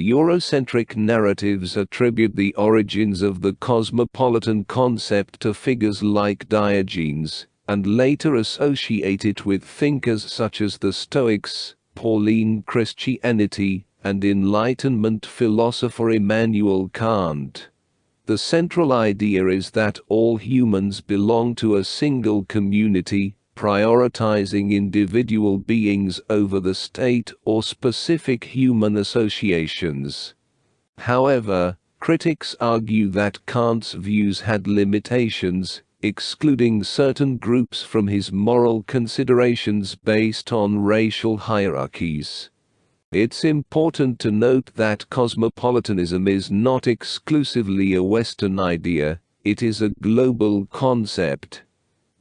Eurocentric narratives attribute the origins of the cosmopolitan concept to figures like Diogenes, and later associate it with thinkers such as the Stoics, Pauline Christianity, and Enlightenment philosopher Immanuel Kant. The central idea is that all humans belong to a single community, prioritizing individual beings over the state or specific human associations. However, critics argue that Kant's views had limitations, excluding certain groups from his moral considerations based on racial hierarchies. It's important to note that cosmopolitanism is not exclusively a Western idea, it is a global concept.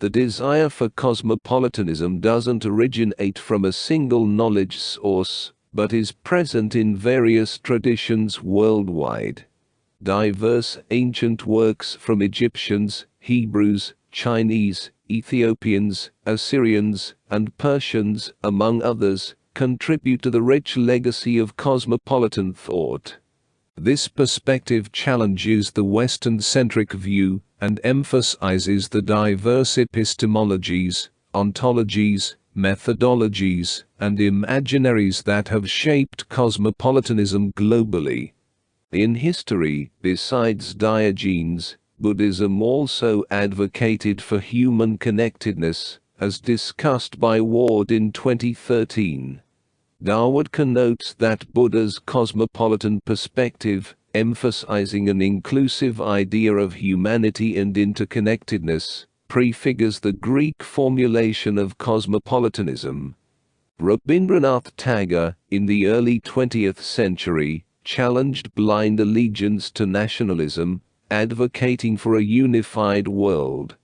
The desire for cosmopolitanism doesn't originate from a single knowledge source, but is present in various traditions worldwide. Diverse ancient works from Egyptians, Hebrews, Chinese, Ethiopians, Assyrians, and Persians, among others, contribute to the rich legacy of cosmopolitan thought. This perspective challenges the Western-centric view and emphasizes the diverse epistemologies, ontologies, methodologies, and imaginaries that have shaped cosmopolitanism globally. In history, besides Diogenes, Buddhism also advocated for human connectedness, as discussed by Ward in 2013. Darwood connotes that Buddha's cosmopolitan perspective, emphasizing an inclusive idea of humanity and interconnectedness, prefigures the Greek formulation of cosmopolitanism. Rabindranath Tagore, in the early 20th century, challenged blind allegiance to nationalism, advocating for a unified world.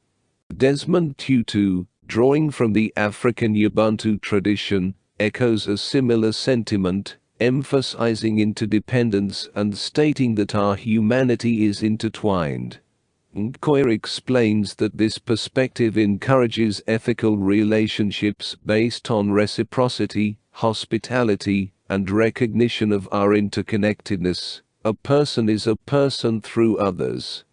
Desmond Tutu, drawing from the African Ubuntu tradition, echoes a similar sentiment, emphasizing interdependence and stating that our humanity is intertwined. Nkoir explains that this perspective encourages ethical relationships based on reciprocity, hospitality, and recognition of our interconnectedness. A person is a person through others.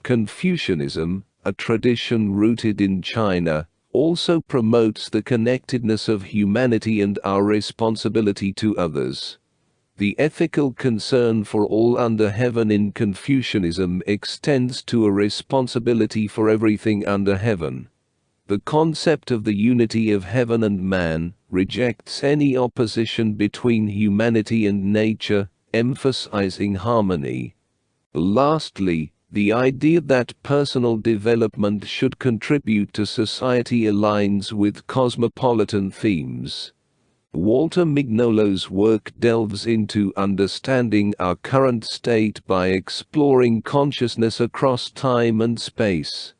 Confucianism, a tradition rooted in China, also promotes the connectedness of humanity and our responsibility to others. The ethical concern for all under heaven in Confucianism extends to a responsibility for everything under heaven. The concept of the unity of heaven and man rejects any opposition between humanity and nature, emphasizing harmony. Lastly, the idea that personal development should contribute to society aligns with cosmopolitan themes. Walter Mignolo's work delves into understanding our current state by exploring consciousness across time and space.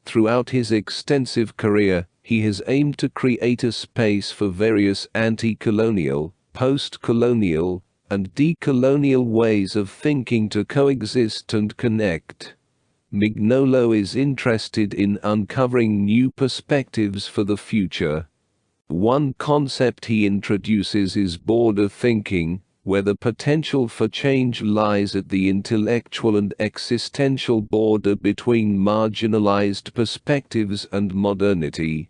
Throughout his extensive career, he has aimed to create a space for various anti-colonial, post-colonial, and decolonial ways of thinking to coexist and connect. Mignolo is interested in uncovering new perspectives for the future. One concept he introduces is border thinking, where the potential for change lies at the intellectual and existential border between marginalized perspectives and modernity.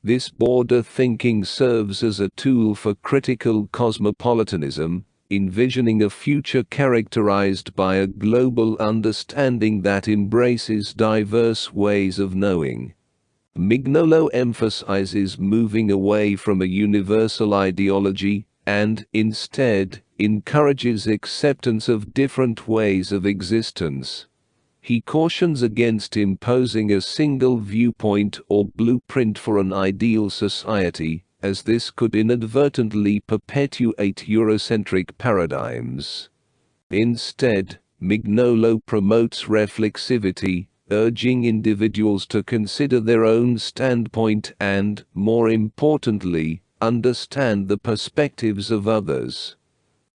This border thinking serves as a tool for critical cosmopolitanism, envisioning a future characterized by a global understanding that embraces diverse ways of knowing. Mignolo emphasizes moving away from a universal ideology, and, instead, encourages acceptance of different ways of existence. He cautions against imposing a single viewpoint or blueprint for an ideal society, as this could inadvertently perpetuate Eurocentric paradigms. Instead, Mignolo promotes reflexivity, urging individuals to consider their own standpoint and, more importantly, understand the perspectives of others.